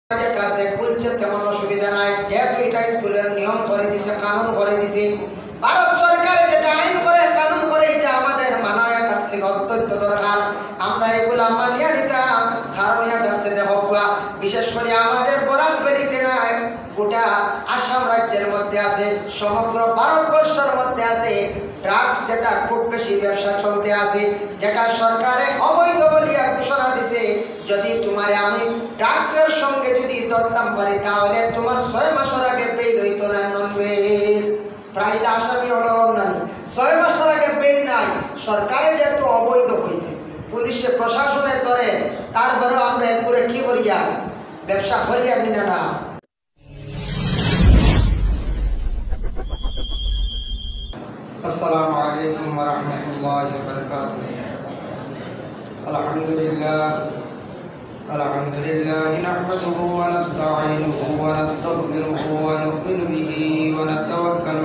ক্লাসে খুলছে তেমন অসুবিধা নাই, যেহেতু এটা স্কুলের নিয়ম করে দিছে, কানুন করে দিছে, ভারত সরকার যেটা আইন করে কানুন করে এটা আমাদের মানায় কাছে অত্যন্ত দরকার। আমরা এগুলো মানিয়ে নিতাম ধারণা কাছে দেখো, বিশেষ করে আমাদের বরাকবেরিতে নাই, গোটা আসাম রাজ্যের মধ্যে আছে, সমগ্র ভারতবর্ষের মধ্যে আছে ড্রাগস, যেটা খুব বেশি ব্যবসা চলতে আছে, যেটা সরকারে অবৈধ বলিয়া ঘোষণা দিছে। যদি তোমার আমি ড্রাগসের সঙ্গে যদি দরদাম পারি তাহলে তোমার 6 মাসের আগে বেল হইতো না, নন বেল। প্রায় আসামি হলো না, 6 মাসের আগে বেল নাই। সরকারে যেহেতু অবৈধ হয়েছে, পুলিশে প্রশাসনের ধরে, তারপরেও আমরা এরপরে কি করিয়া ব্যবসা করিয়া কিনা না। السلام عليكم ورحمة الله وبركاته. الحمد لله نحمده ونستعينه ونستغفره ونؤمن به ونتوكل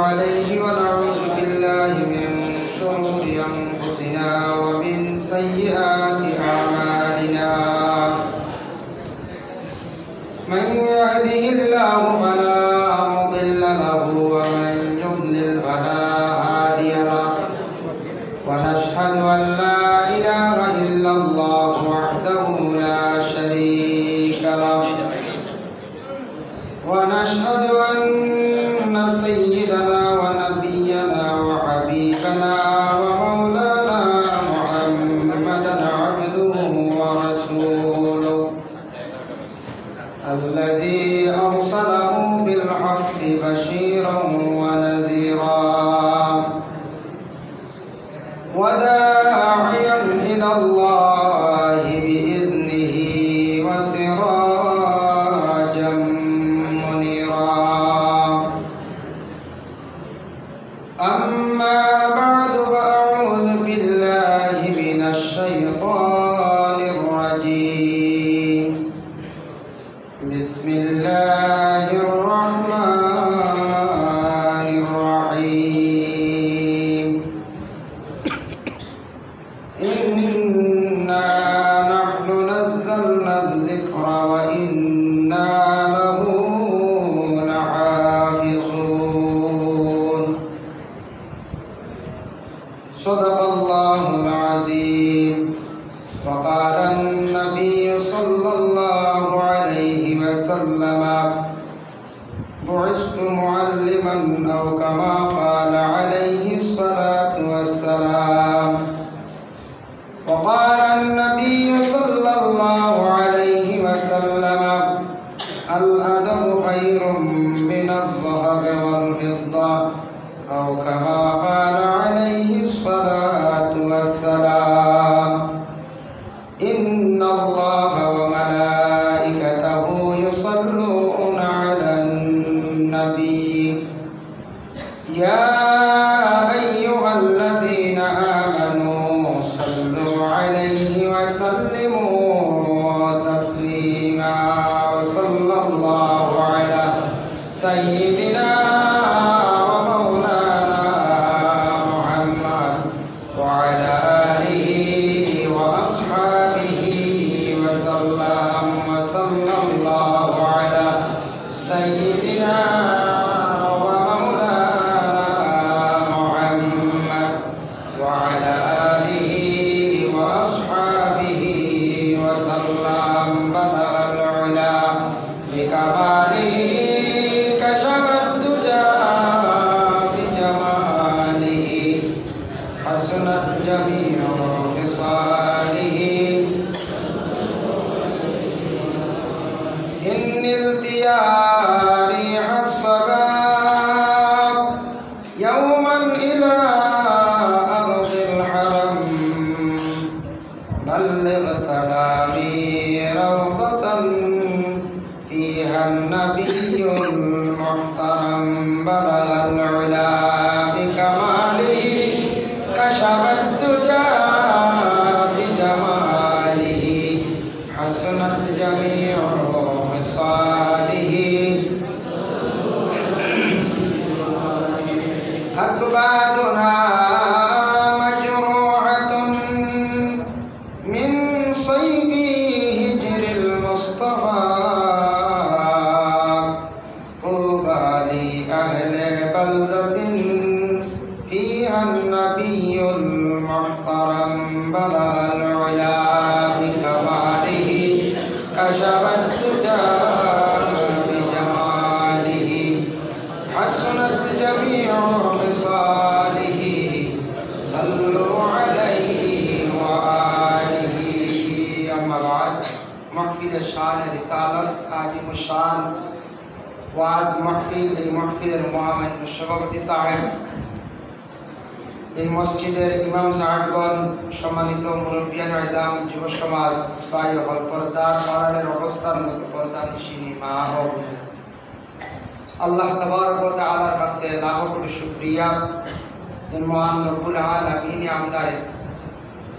عليه ونعوذ بالله من شرور أنفسنا ومن سيئات أعمالنا. من يهده الله فلا مضل له ومن يضلل فلا هادي له. ونشهد أن لا إله إلا الله وحده لا شريك له. ونشهد أن سيدنا ونبينا وحبيبنا ومولانا محمدا عبده ورسوله الذي أرسله بالحق بشيرا ونذيرا وداعيا إلى الله بإذنه وسراجا منيرا. أما بعد فأعوذ بالله من الشيطان الرجيم. بسم الله الرحمن الرحيم. إنا نحن نزلنا الذكر وإنا له لحافظون. صدق الله العظيم. وقال النبي صلى الله عليه وسلم بعثت معلما أو كما قال عليه الصلاة والسلام. وقال النبي صلى الله عليه وسلم الأدب خير من الذهب والفضة أو كما قال عليه الصلاة والسلام. إن الله وملائكته يصلون على النبي يا أيها الذين آمنوا صلوا عليه وسلموا تسليما. وصلى الله على سيدنا ومولانا محمد وعلى آله وأصحابه وسلم. وصلى الله على سيدنا ومولانا محمد وعلى آله وأصحابه وسلم. بلغ العلا بكماله كشف الدجى بجماله حسنت جميع خصاله. إن التياري الصباب يوما إلى أرض الحرم. بلغ سلامي روضة فيها النبي المحترم. بلغ العلا بكماله كشف الدجى بجماله حسنت جميع خصاله. أكبادنا مجروحة من صيب अम्मा बाद महफिल शान रिसालत आजिम शान वाज महफिल मुआमिन सभापति साहेब এই মসজিদের ইমাম সাহেবগণ সম্মানিত মুরব্বিয়ান আযম যুব সমাজ ভাই হল পর্দার আড়ালের অবস্থান মতো পর্দা নিশিনী মা ও আল্লাহ তাবারক ওয়া তাআলার কাছে লাখ কোটি শুকরিয়া যে মহান রব্বুল আলামিন আমাদের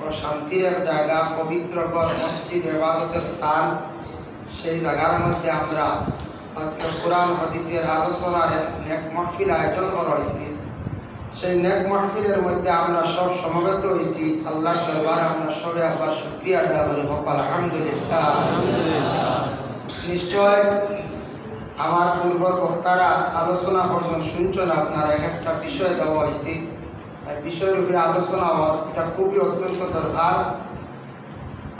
ও শান্তির এক জায়গা পবিত্রকর মসজিদ ইবাদতের স্থান সেই জায়গার মধ্যে আমরা আজকে কোরআন হাদিসের আলোচনার এক মাহফিল আয়োজন করা হয়েছে। সেই নেক মাহফিলের মধ্যে আমরা সব সমবেত হয়েছি। আল্লাহ দরবারে আমরা সবাই আবার শুকরিয়া আদায় করি আলহামদুলিল্লাহ। নিশ্চয় আমার পূর্ব বক্তারা আলোচনা করছেন শুনছেন, আপনারা একটা বিষয় দেওয়া হয়েছে, এই বিষয়ের উপরে আলোচনা হওয়ার এটা খুবই অত্যন্ত দরকার।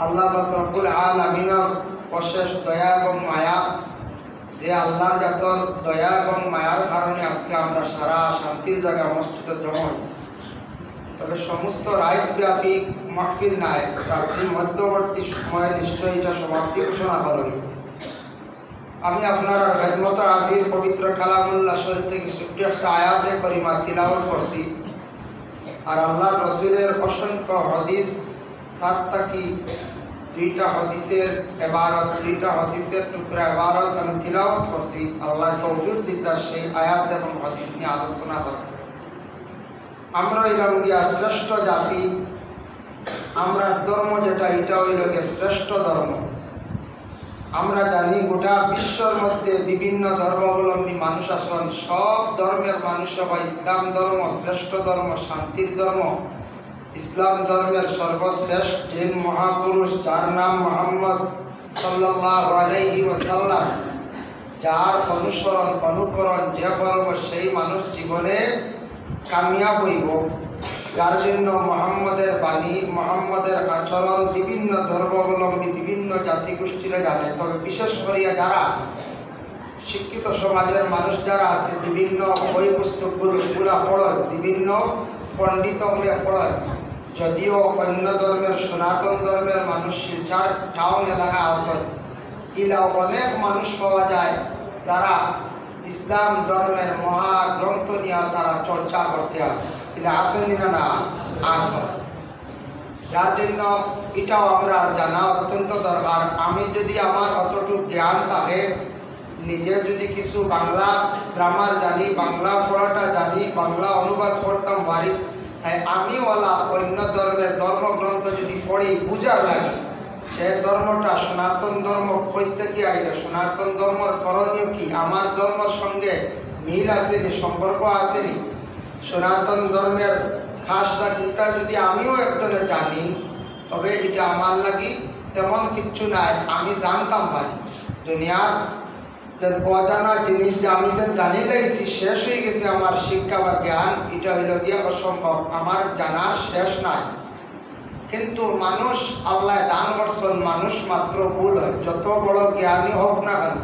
আল্লাহ রব্বুল আলামিনের অশেষ দয়া এবং মায়া, যে আল্লাহর জাতর দয়া এবং মায়ার কারণে আজকে আমরা সারা শান্তির জায়গা মসজিদে জমা হয়েছি। তবে সমস্ত রাতব্যাপী মাহফিল নাই, রাত্রির মধ্যবর্তী সময়ে নিশ্চয়ই এটা সমাপ্তি ঘোষণা করা হয়েছে। আমি আপনার খেদমত আজির পবিত্র কালামুল্লাহ শরীফ থেকে ছোট্ট একটা আয়াতে করিমা তিলাওয়াত করছি। আর আল্লাহ রসুলের অসংখ্য হাদিস তার থাকি দুইটা হাদিসের ইবারত, দুইটা হাদিসের টুকরা ইবারত আমি তিলাওয়াত করছি। আল্লাহ তৌফিক দিতা সেই আয়াত এবং হাদিস নিয়ে আলোচনা করব। আমরা হইলাম গিয়া শ্রেষ্ঠ জাতি, আমরা ধর্ম যেটা এটা হইল গিয়ে শ্রেষ্ঠ ধর্ম। আমরা জানি গোটা বিশ্বর মধ্যে বিভিন্ন ধর্মাবলম্বী মানুষ আছেন, সব ধর্মের মানুষ বা ইসলাম ধর্ম শ্রেষ্ঠ ধর্ম, শান্তির ধর্ম। ইসলাম ধর্মের সর্বশ্রেষ্ঠ যে মহাপুরুষ যার নাম মুহাম্মদ সাল্লাল্লাহু আলাইহি ওয়াসাল্লাম, যার অনুসরণ অনুকরণ যে করব সেই মানুষ জীবনে কামিয়াব হইব। যার জন্য মুহাম্মদের বাণী, মুহাম্মদের আচরণ বিভিন্ন ধর্মাবলম্বী বিভিন্ন জাতিগোষ্ঠীরা জানে। তবে বিশেষ করিয়া যারা শিক্ষিত সমাজের মানুষ যারা আছে, বিভিন্ন বই পুস্তকগুলা পড়েন, বিভিন্ন পণ্ডিত হলে পড়েন। যদিও অন্য ধর্মের সনাতন ধর্মের মানুষ শিলচর টাউন এলাকা আসেন, ইলা অনেক মানুষ পাওয়া যায় যারা ইসলাম ধর্মের মহাগ্রন্থ নিয়ে তারা চর্চা করতে আসে। এটা আসেনি না আসেন, যার জন্য এটাও আমরা জানা অত্যন্ত দরকার। আমি যদি আমার অতটুকু জ্ঞান থাকে, নিজে যদি কিছু বাংলা গ্রামার জানি, বাংলা পড়াটা জানি, বাংলা অনুবাদ করতাম পারি, তাই আমি ওলা অন্য ধর্মের ধর্মগ্রন্থ যদি পড়ি বুঝার লাগে সে ধর্মটা সনাতন ধর্ম প্রত্যেকে আইলে সনাতন ধর্মের করণীয় কি, আমার ধর্মের সঙ্গে মিল আসেনি, সম্পর্ক আসেনি, সনাতন ধর্মের খাসটা টিকা যদি আমিও একজনে জানি, তবে এটা আমার লাগি তেমন কিচ্ছু নাই। আমি জানতাম পারি দুনিয়ার যে অজানা জিনিস যে আমি যেন জানি লাইছি শেষ হয়ে গেছে আমার শিক্ষা বা জ্ঞান, এটা হইল গিয়া অসম্ভব, আমার জানার শেষ নাই। কিন্তু মানুষ আল্লাহ দান করছেন, মানুষ মাত্র ভুল হয়, যত বড় জ্ঞানী হোক না কেন।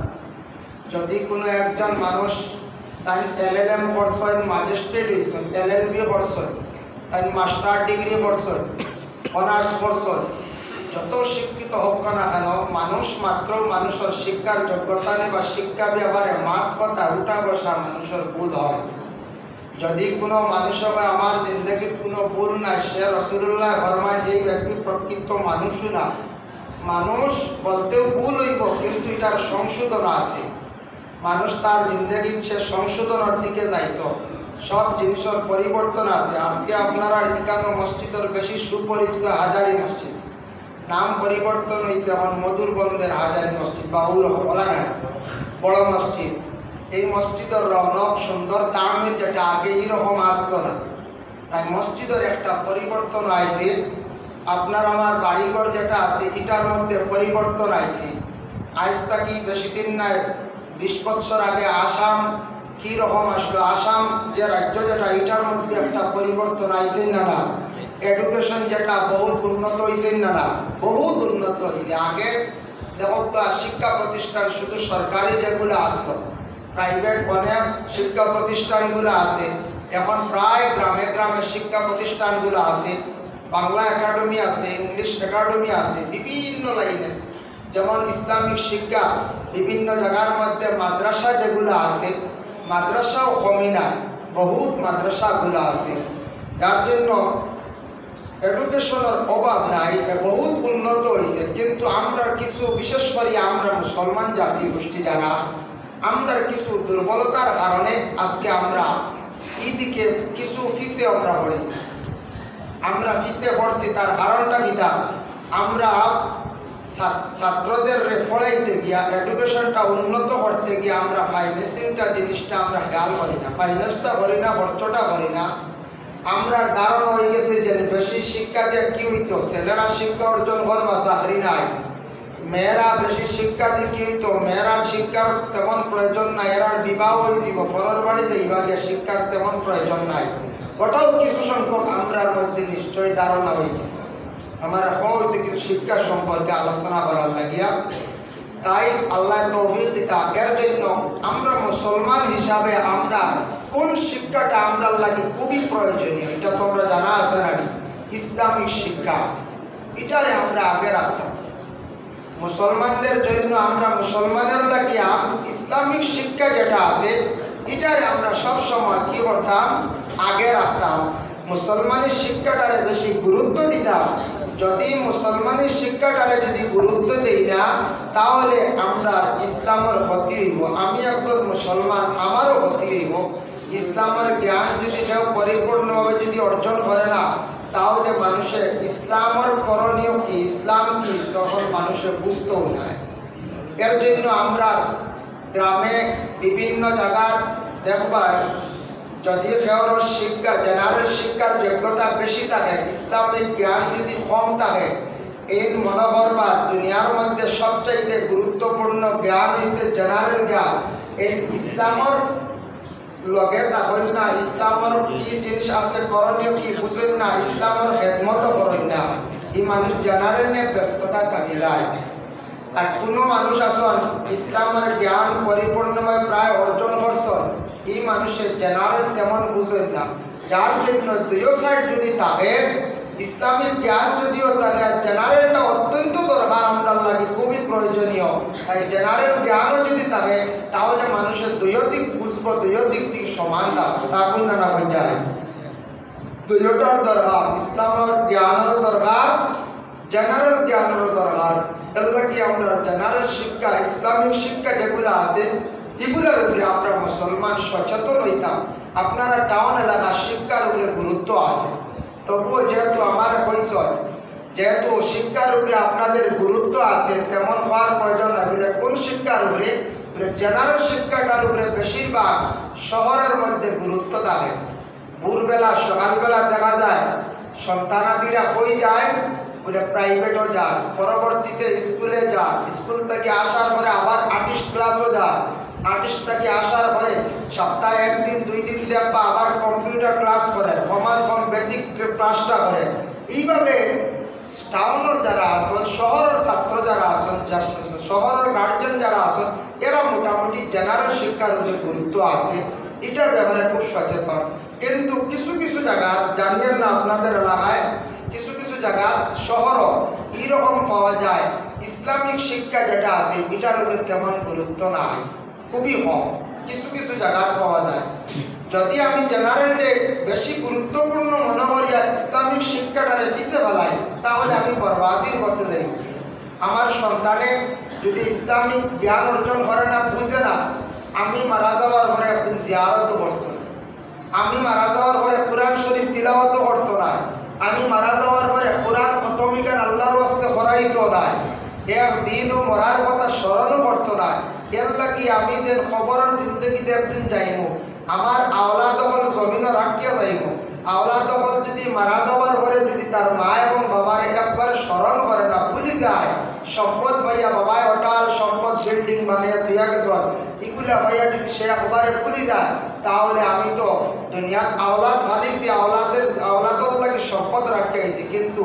যদি কোনো একজন মানুষ তাই LLM করছেন, ম্যাজিস্ট্রেট হয়েছেন, LLB করছেন, তাই মাস্টার ডিগ্রি করছেন, অনার্স করছেন, যত শিক্ষিত হোক না কেন, মানুষ মাত্র মানুষের শিক্ষার যোগ্যতা নেই বা শিক্ষা ব্যবহারে মাত কথা উঠা বসা মানুষের ভুল হয়। যদি কোনো মানুষ হয় আমার জিন্দগির কোনো ভুল নাই, সে রাসূলুল্লাহ ফরমায় যে ব্যক্তি প্রকৃত মানুষও না। মানুষ বলতেও ভুল হইব, কিন্তু এটার সংশোধন আছে। মানুষ তার জিন্দগির সে সংশোধনের দিকে যাইত, সব জিনিসের পরিবর্তন আছে। আজকে আপনারা এখানে মসজিদের বেশি সুপরিচিত হাজারি মসজিদ, নাম পরিবর্তন হয়েছে এখন মধুরবন্দের হাজারি মসজিদ বা বলা নাই বড় মসজিদ। এই মসজিদের রৌনক সুন্দর তামিল যেটা আগে এরকম আসতো না, তাই মসজিদের একটা পরিবর্তন আইছে। আপনার আমার বাড়িঘর যেটা আছে এটার মধ্যে পরিবর্তন আইছে। আজ থাকি বেশি দিন নাই, 20 বছর আগে আসাম কি রকম আসলো, আসাম যে রাজ্য যেটা এটার মধ্যে একটা পরিবর্তন আইছে না। এডুকেশন যেটা বহুত উন্নত হয়েছে না, বহুত উন্নত হয়েছে। আগে দেখো শিক্ষা প্রতিষ্ঠান শুধু সরকারি যেগুলো আসলো, প্রাইভেট অনেক শিক্ষা প্রতিষ্ঠানগুলো আছে। এখন প্রায় গ্রামে গ্রামে শিক্ষা প্রতিষ্ঠানগুলো আছে। বাংলা একাডেমি আছে, ইংলিশ একাডেমি আছে, বিভিন্ন লাইনে, যেমন ইসলামিক শিক্ষা বিভিন্ন জায়গার মধ্যে মাদ্রাসা যেগুলো আছে, মাদ্রাসাও কমই না, বহুত মাদ্রাসাগুলো আছে, যার জন্য এডুকেশনের অভাব নাই, বহুত উন্নত হয়েছে। কিন্তু আমরা কিছু, বিশেষ করে আমরা মুসলমান জাতি গোষ্ঠী যারা, আমরা কিছু দুর্বলতার কারণে আজকে আমরা এইদিকে কিছু পিছিয়ে আমরা পড়ি। আমরা পিছিয়ে পড়ছি, তার কারণটা কিটা, আমরা ছাত্রদের পড়াইতে গিয়া, এডুকেশনটা উন্নত করতে গিয়ে আমরা ফাইন্যান্সিংটা জিনিসটা আমরা খেয়াল করি না, ফাইন্যান্সটা করি না, খরচটা করি না। আমরা ধারণা হয়ে গেছে যে বেশি শিক্ষা দিয়ে কি হইতো, ছেলেরা শিক্ষা অর্জন করবা চাকরি নাই, মেয়েরা বেশি শিক্ষা দিয়ে কি হইতো, মেয়েরা শিক্ষার তেমন প্রয়োজন নাই, এরা বিবাহ হয়ে যাব, পরের বাড়ি যাইবা গিয়ে শিক্ষার তেমন প্রয়োজন নাই। ওটাও কিছু সংখ্যক আমরার মধ্যে নিশ্চয়ই ধারণা হয়ে গেছে। আমার হয়েছে কিছু শিক্ষা সম্পর্কে আলোচনা করার লাগিয়া, তাই আল্লাহ তৌফিক দিতা। এর জন্য আমরা মুসলমান হিসাবে আমরা কোন শিক্ষাটা আমরা লাগে খুবই প্রয়োজনীয়, এটা তোমরা জানা আছে না, ইসলামিক শিক্ষা, এটারে আমরা আগে রাখতাম। মুসলমানদের জন্য আমরা মুসলমানের লাগিয়া ইসলামিক শিক্ষা যেটা আছে এটারে আমরা সব সময় কি করতাম, আগে রাখতাম, মুসলমানের শিক্ষাটারে বেশি গুরুত্ব দিতাম। যদি মুসলমানের শিক্ষাটারে যদি গুরুত্ব দেই না, তাহলে আমরা ইসলামের ক্ষতি হইব। আমি একজন মুসলমান, আমারও ক্ষতি হইব। ইসলামের জ্ঞান যদি কেউ পরিপূর্ণভাবে যদি অর্জন করে না, তাহলে মানুষের ইসলামের করণীয় কি, ইসলাম কি, তখন মানুষের বুঝতেও নাই। এর জন্য আমরা গ্রামে বিভিন্ন জায়গায় দেখবার, যদি কেউ শিক্ষা, জেনারেল শিক্ষার যোগ্যতা বেশি থাকে, ইসলামিক জ্ঞান যদি কম থাকে, এই মনে করবা দুনিয়ার মধ্যে সবচাইতে গুরুত্বপূর্ণ জ্ঞান হচ্ছে জেনারেল জ্ঞান। এই ইসলামের লগে থাকেন না, ইসলামের কি জিনিস আছে, করণীয় কি বুঝেন না, ইসলামের খেদমতও করেন না, এই মানুষ জেনারেল নিয়ে ব্যস্ততা থাকে যায়। আর কোনো মানুষ আসন ইসলামের জ্ঞান পরিপূর্ণভাবে প্রায় অর্জন করছেন, এই মানুষের জেনারেল তেমন বুঝেন না। যার জন্য দুই সাইড যদি থাকে, ইসলামিক জ্ঞান যদিও থাকে, জেনারেলটা অত্যন্ত দরকার, আমরা লাগে খুবই প্রয়োজনীয়। তাই জেনারেল জ্ঞানও যদি থাকে, তাহলে মানুষের দুই দিক বুঝবো, দুই দিক থেকে সমান থাকুন না হয়ে যায়। দুইটার দরকার, ইসলামের জ্ঞানেরও দরকার, জেনারেল জ্ঞানেরও দরকার। এগুলা কি আমরা জেনারেল শিক্ষা, ইসলামিক শিক্ষা যেগুলো আছে, এগুলোর উপরে আমরা মুসলমান সচেতন হইতাম। আপনারা টাউন এলাকার শিক্ষার উপরে গুরুত্ব আছে, তবুও যেহেতু আমার পরিচয়, যেহেতু শিক্ষার উপরে আপনাদের গুরুত্ব আছে, তেমন হওয়ার প্রয়োজন না। কোন শিক্ষার উপরে, জেনারেল শিক্ষাটার উপরে বেশিরভাগ শহরের মধ্যে গুরুত্ব থাকে। ভোরবেলা সকালবেলা দেখা যায় সন্তানাদিরা হয়ে যায়, ওরা প্রাইভেটও যায়, পরবর্তীতে স্কুলে যায়, স্কুল থেকে আসার পরে আবার আর্টিস্ট ক্লাসও যায়, আর্টিস্ট থেকে আসার পরে সপ্তাহে একদিন দুই দিন দেখবা আবার কম্পিউটার ক্লাস করে, কমার্স কম বেসিক ক্লাসটা করে। এইভাবে টাউনের যারা আসেন, শহরের ছাত্র যারা আসেন, শহরের গার্জেন যারা আসেন, এরা মোটামুটি জেনারেল শিক্ষার উপরে গুরুত্ব আছে, এটার ব্যাপারে খুব সচেতন। কিন্তু কিছু কিছু জায়গা জানিয়েন না, আপনাদের এলাকায় কিছু কিছু জায়গা শহরও এইরকম পাওয়া যায়, ইসলামিক শিক্ষা যেটা আছে এটার উপরে তেমন গুরুত্ব নাই, খুবই কম কিছু কিছু জায়গা পাওয়া যায়। যদি আমি জেনারেলে বেশি গুরুত্বপূর্ণ মনে করি আর ইসলামিক শিক্ষাটারে পিছিয়ে ফেলাই, তাহলে আমি বরবাদির করতে যাই। আমার সন্তানে যদি ইসলামিক জ্ঞান অর্জন করে না, বুঝে না, আমি মারা যাওয়ার পরে একদিন জিয়ারত করতো না, আমি মারা যাওয়ার পরে কোরআন শরীফ তিলাওয়াত করতো না, আমি মারা যাওয়ার পরে কোরআন খতমিকার আল্লাহর ওয়াস্তে করাইতো না, একদিনও মরার কথা স্মরণও করতো না। এর লাগি আমি যে খবরের জিন্দগিতে একদিন যাইব, আমার আওলাদ হল জমিন রাখিয়া যাইব, আওলাদ হল যদি মারা যাওয়ার পরে যদি তার মা এবং বাবার একবার স্মরণ করে না, ভুলে যায়, সম্পদ ভাইয়া বাবায় অটাল সম্পদ বিল্ডিং বানিয়ে দিয়া গেছেন, এগুলা ভাইয়া যদি সে একবারে ভুলে যায়, তাহলে আমি তো দুনিয়ার আওলাদ ভালিছি, আওলাদর লাগে সম্পদ রাখিয়েছি, কিন্তু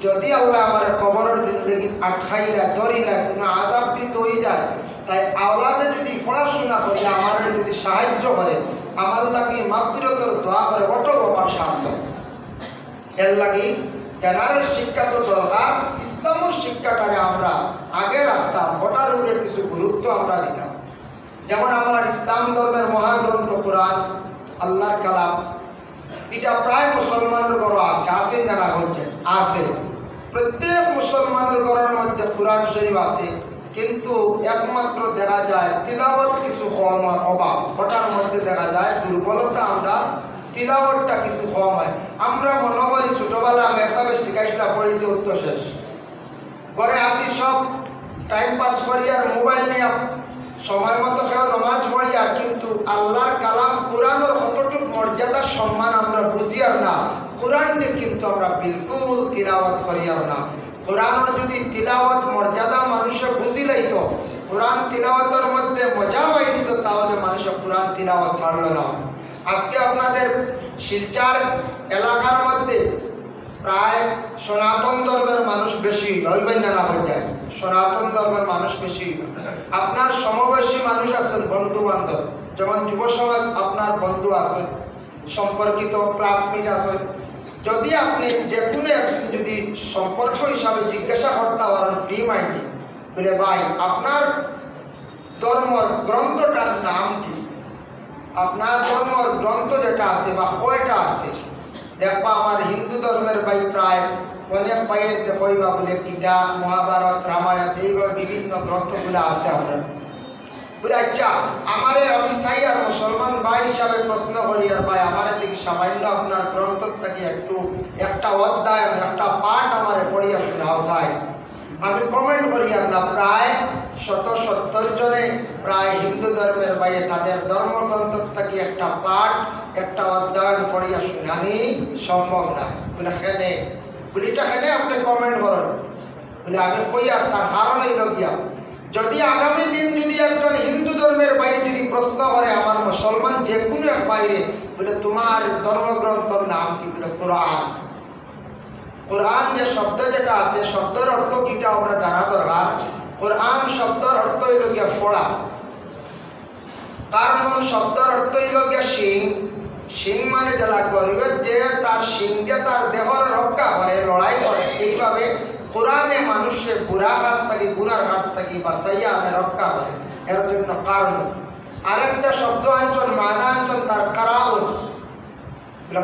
যদি আল্লাহ আমার কবরের জিন্দগি আটকাইলা ধরিলা কোনো আজাব দিতে হয়ে যায়, তাই আওলাদে যদি পড়াশোনা করে আমার যদি সাহায্য করে, আমার লাগে মাগফিরাতের দোয়া করে, ওটাও আমার সাহায্য। এর লাগে জেনারেল শিক্ষা তো দরকার, ইসলামের শিক্ষাটারে আমরা আগে রাখতাম, ওটার উপরে কিছু গুরুত্ব আমরা দিতাম। যেমন আমার ইসলাম ধর্মের মহাগ্রন্থ কোরআন, আল্লাহর কালাম, এটা প্রায় মুসলমানের ঘর আছে, আছে জানা হচ্ছে আছে। প্রত্যেক মুসলমানের ঘরের মধ্যে কোরআন শরীফ আছে, কিন্তু একমাত্র দেখা যায় তিলাওয়াত কিছু কম অভাব, ওটার মধ্যে দেখা যায় দুর্বলতা, আমরা তিলাওয়াতটা কিছু কম হয়। আমরা মনে করি ছোটবেলা মেসাবে শিখাইটা পড়েছি উত্তর শেষ, ঘরে আসি সব টাইম পাস করি আর মোবাইল নিয়ে সময় মতো কেউ নামাজ পড়ি, আর কিন্তু আল্লাহর কালাম কোরআনের কতটুকু মর্যাদা সম্মান আমরা বুঝি আর না, কোরআনকে কিন্তু আমরা বিলকুল তিলাওয়াত করি আর না। কোরআনের যদি তিলাওয়াত মর্যাদা মানুষে বুঝি লাইতো, কোরআন তিলাওয়াতের মধ্যে মজা হয়ে দিত, তাহলে মানুষ কোরআন তিলাওয়াত ছাড়লো না। আজকে আপনাদের শিলচর এলাকার মধ্যে প্রায় সনাতন ধর্মের মানুষ বেশি, রইবেন না না হয়ে যায়, সনাতন ধর্মের মানুষ বেশি। আপনার সমবয়সী মানুষ আছেন, বন্ধু বান্ধব, যেমন যুব সমাজ আপনার বন্ধু আছেন, সম্পর্কিত ক্লাসমেট আছেন। যদি আপনি যে কোনো একদিন যদি সম্পর্ক হিসাবে জিজ্ঞাসা করতে পারেন ফ্রি মাইন্ডে, বলে ভাই আপনার ধর্মর গ্রন্থটার নাম কি, আপনার ধর্মর গ্রন্থ যেটা আছে বা কয়টা আছে, দেখবা আমার হিন্দু ধর্মের ভাই প্রায় অনেক পাইয়ের দেখবা বলে গীতা, মহাভারত, রামায়ণ, এইভাবে বিভিন্ন গ্রন্থগুলো আছে আপনার। বলে আচ্ছা আমারে আমি চাই আর মুসলমান ভাই হিসাবে প্রশ্ন করি, আর ভাই আমার দিকে সামান্য আপনার গ্রন্থ থেকে একটু একটা অধ্যায় একটা পাঠ আমার পড়িয়া শোনাও চাই। আমি কমেন্ট করি না, প্রায় 170 জনে প্রায় হিন্দু ধর্মের বাইরে তাদের ধর্মগ্রন্থ থেকে একটা পাঠ একটা অধ্যয়ন পড়িয়া শোনানি সম্ভব না। বলে খেনে বলিটা খেনে আপনি কমেন্ট করেন, বলে আমি কই আর তার কারণ এই গিয়া, যদি আগামী দিন যদি একজন হিন্দু ধর্মের বাইরে যদি প্রশ্ন করে আমার মুসলমান যে কোনো এক বাইরে, বলে তোমার ধর্মগ্রন্থর নাম কি, বলে কোরআন। কোরআন যে শব্দ যেটা আছে, শব্দের অর্থ কিটা আমরা জানা দরকার। কোরআন শব্দের অর্থ হইল গিয়া পড়া, কারণ শব্দের অর্থ হইল গিয়া সিং। সিং মানে যারা গরিবের যে তার সিং দিয়ে তার দেহর রক্ষা করে, লড়াই করে, এইভাবে কোরআনে মানুষের বুড়া কাজ থাকি গুনার কাজ থাকি বাঁচাইয়া আমি রক্ষা করে, এর জন্য কারণ। আরেকটা শব্দ আনছেন মানা আনছেন তার কারাউন,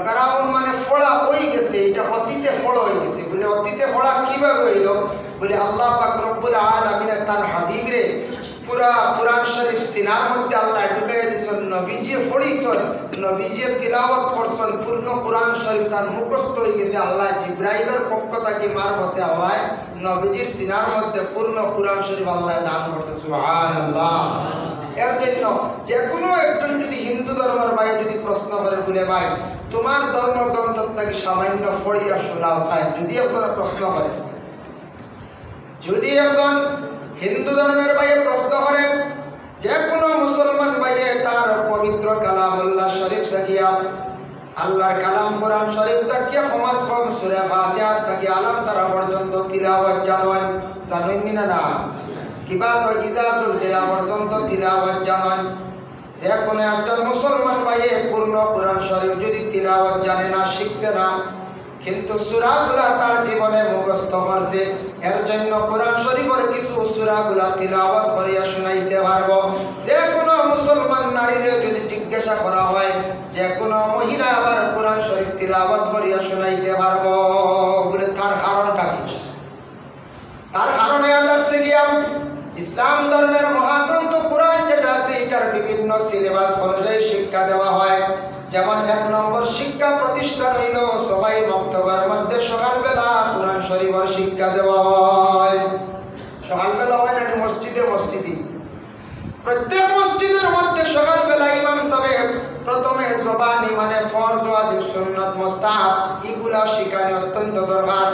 কারাউন মানে ফোড়া হয়ে গেছে, এটা অতীতে ফোড়া হয়ে গেছে। বলে অতীতে ফোড়া কিভাবে হইল, বলে আল্লাহ পাক রব্বুল আলামিন তার হাবিবরে পুরা কোরআন শরীফ সিনার মধ্যে আল্লাহ ঢুকাইয়া দিয়েছেন, নবীজি পড়িছেন, নবীজি তিলাওয়াত করছেন, পূর্ণ কোরআন শরীফ তার মুখস্থ হয়ে গেছে। আল্লাহ জিবরাইলের পক্ষ থেকে মারফতে আল্লাহ নবীজির সিনার মধ্যে পূর্ণ কোরআন শরীফ আল্লাহ দান করতে, সুবহানাল্লাহ। এর জন্য যে কোনো একজন যদি হিন্দু ধর্মের ভাই যদি প্রশ্ন করে, বলে ভাই তোমার ধর্মগ্রন্থ থেকে সামান্য পড়িয়া শোনাও চাই, যদি আপনারা প্রশ্ন করে, যদি একজন হিন্দু ধর্মের ভাইয়ে প্রশ্ন করেন, যে কোনো মুসলমান ভাইয়ে তার পবিত্র কালামুল্লাহ শরীফ থাকিয়া আল্লাহর কালাম কোরআন শরীফ থাকিয়া সমাজ কম সূরা ফাতিহা থেকে আলাম তারা পর্যন্ত তিলাওয়াত জানেন, জানেন না না কিবা তো ইজাজুল জেলা পর্যন্ত তিলাওয়াত জানেন। যে কোনো একজন মুসলমান ভাইয়ে পূর্ণ কোরআন শরীফ যদি তিলাওয়াত জানে না, শিখছে না, কিন্তু সূরাগুলা তার জীবনে মুখস্থ করছে, এর জন্য কোরআন শরীফের কিছু সূরাগুলা তিলাওয়াত করিয়া শোনাইতে পারবো। যে কোনো মুসলমান নারীদের যদি জিজ্ঞাসা করা হয়, যে কোনো মহিলা আবার কোরআন শরীফ তিলাওয়াত করিয়া শোনাইতে পারবো, বলে তার কারণটা কি? তার কারণে আল্লাহর গিয়া ইসলাম ধর্মের মহাগ্রন্থ কোরআন যেটা আছে, এটার বিভিন্ন সিলেবাস অনুযায়ী শিক্ষা দেওয়া হয়। যেমন 1 নম্বর শিক্ষা প্রতিষ্ঠান হইল সবাই বক্তব্যের মধ্যে সকালবেলা কোরআন শরীফের শিক্ষা দেওয়া হয়। সকালবেলা হয় না মসজিদে, মসজিদে প্রত্যেক মসজিদের মধ্যে সকালবেলা ইমাম সাহেব প্রথমে জবানি মানে ফরজ ওয়াজিব সুন্নাত মুস্তাহাব এগুলা শিখানো অত্যন্ত দরকার।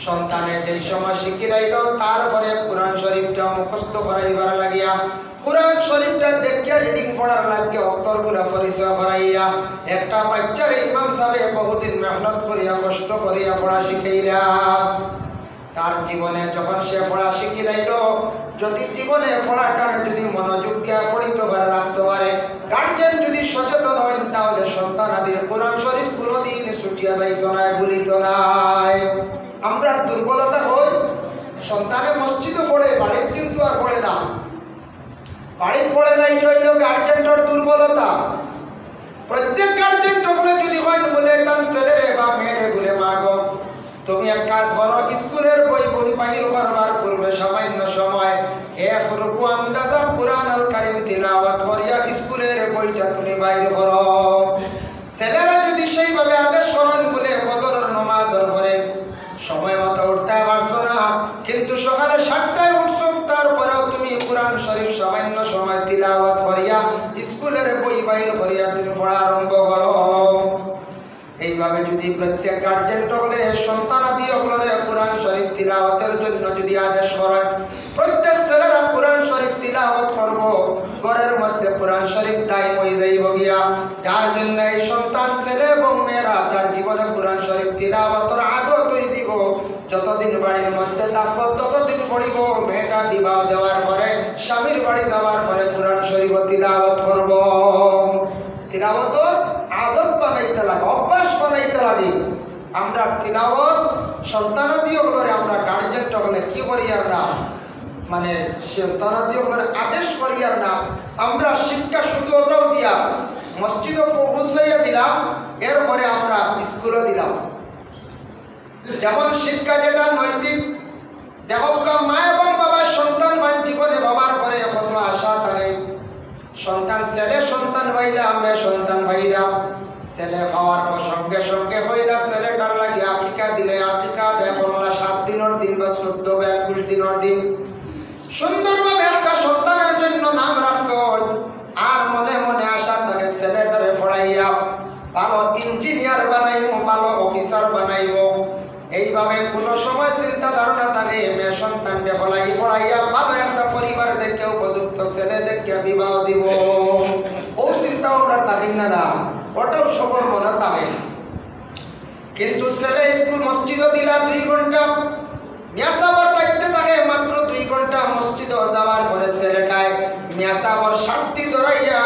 সন্তানের যে সময় শিখিরাইল, তারপরে কোরআন শরীফটা মুখস্থ করাইবার লাগিয়া, কোরআন শরীফটা দেখিয়া রিডিং পড়ার লাগিয়া অক্ষরগুলা পরিচয় করাইয়া, একটা বাচ্চার ইমাম সাহেব বহুদিন মেহনত করিয়া কষ্ট করিয়া পড়া শিখাইলা। তার জীবনে যখন সে পড়া শিখিরাইল, যদি জীবনে পড়াটা যদি মনোযোগ দিয়া পড়িতে পারে, রাখতে পারে, গার্জেন যদি সচেতন হয়, তাহলে সন্তান আদির কোরআন শরীফ কোনোদিন ছুটিয়া যাইতো না, ভুলিত নাই। আমরা দুর্বলতা হই, সন্তানে মসজিদও পড়ে, বাড়িতে কিন্তু আর পড়ে না। বাড়িতে পড়ে না, এটা হইল গার্জেন্টর দুর্বলতা। প্রত্যেক গার্জেন্ট বলে যদি হয় বলে তার ছেলে বা মেয়েরে বলে মাগো তুমি এক কাজ করো, স্কুলের বই বাহির করবার পূর্বে সামান্য সময় এক রুকু আন্দাজা কুরআন আল কারীম তিলাওয়াত করিয়া স্কুলের বইটা তুমি বাইর করো। ছেলেরা যদি সেইভাবে আদেশ করেন বলে ফজরের নামাজের পরে সময় মতো উঠতে পারছো না, কিন্তু সকালে 7টায় উঠছো, তারপরেও তুমি কুরআন শরীফ সামান্য সময় তিলাওয়াত করিয়া স্কুলের বই বাইর করিয়া তুমি পড়া আরম্ভ করো। এইভাবে যদি প্রত্যেক গার্জেন হলে সন্তানাদি হলে কুরআন শরীফ তিলাওয়াতের জন্য যদি আদেশ করেন, প্রত্যেক ছেলেরা কুরআন শরীফ তিলাওয়াত করব, ঘরের মধ্যে কুরআন শরীফ দায়ম হয়ে যাইব গিয়া। যার জন্য এই সন্তান ছেলে এবং মেয়েরা তার জীবনে কুরআন শরীফ তিলাওয়াতের আদত হয়ে দিব। যতদিন বাড়ির মধ্যে থাকবো ততদিন পড়িব। মেয়েটা বিবাহ দেওয়ার পরে স্বামীর বাড়ি যাওয়ার পরে কুরআন শরীফ তিলাওয়াত করব। তিলাওয়াত আদত বানাইতে লাগে, অভ্যাস বানাইতে লাগে। আমরা তিলাওয়াত সন্তানাদিও করে আমরা গার্জেন হলে কি করি আর না, মানে সন্তানাদিও করে আদেশ করি আর না, আমরা শিক্ষা শুধু ওটাও দিয়া মসজিদও পৌঁছাইয়া দিলাম, এরপরে আমরা স্কুলও দিলাম। যেমন শিক্ষা যেটা নৈতিক, দেখো মা এবং বাবার সন্তান মান জীবনে বাবার পরে কত আশা থাকে। সন্তান ছেলে সন্তান ভাইরা, মেয়ে সন্তান ভাইরা, ছেলে হওয়ার সঙ্গে সঙ্গে হইলা ছেলেটার লাগে আফ্রিকা দিলে, আফ্রিকা দেখো 7 দিনের দিন বা 14 বা 21 দিনের দিন সুন্দরভাবে একটা সন্তানের জন্য নাম রাখছো। আর মনে মনে আশা থাকে ছেলেটারে পড়াইয়া ভালো ইঞ্জিনিয়ার বানাইবো, ভালো অফিসার বানাইবো। এইভাবে কোনো সময় চিন্তা ধারণা থাকে মেয়ে সন্তানকে পড়াইয়া ভালো একটা পরিবার দেখে উপযুক্ত ছেলে দেখে বিবাহ দিব। ও চিন্তা আমরা থাকি না, ওটাও সবর মনে থাকে। কিন্তু ছেলে স্কুল মসজিদও দিলা 2 ঘন্টা, মেসাবর দায়িত্বে থাকে মাত্র 2 ঘন্টা। মসজিদে যাওয়ার পরে ছেলেটায় মেসাবর শাস্তি ধরাইয়া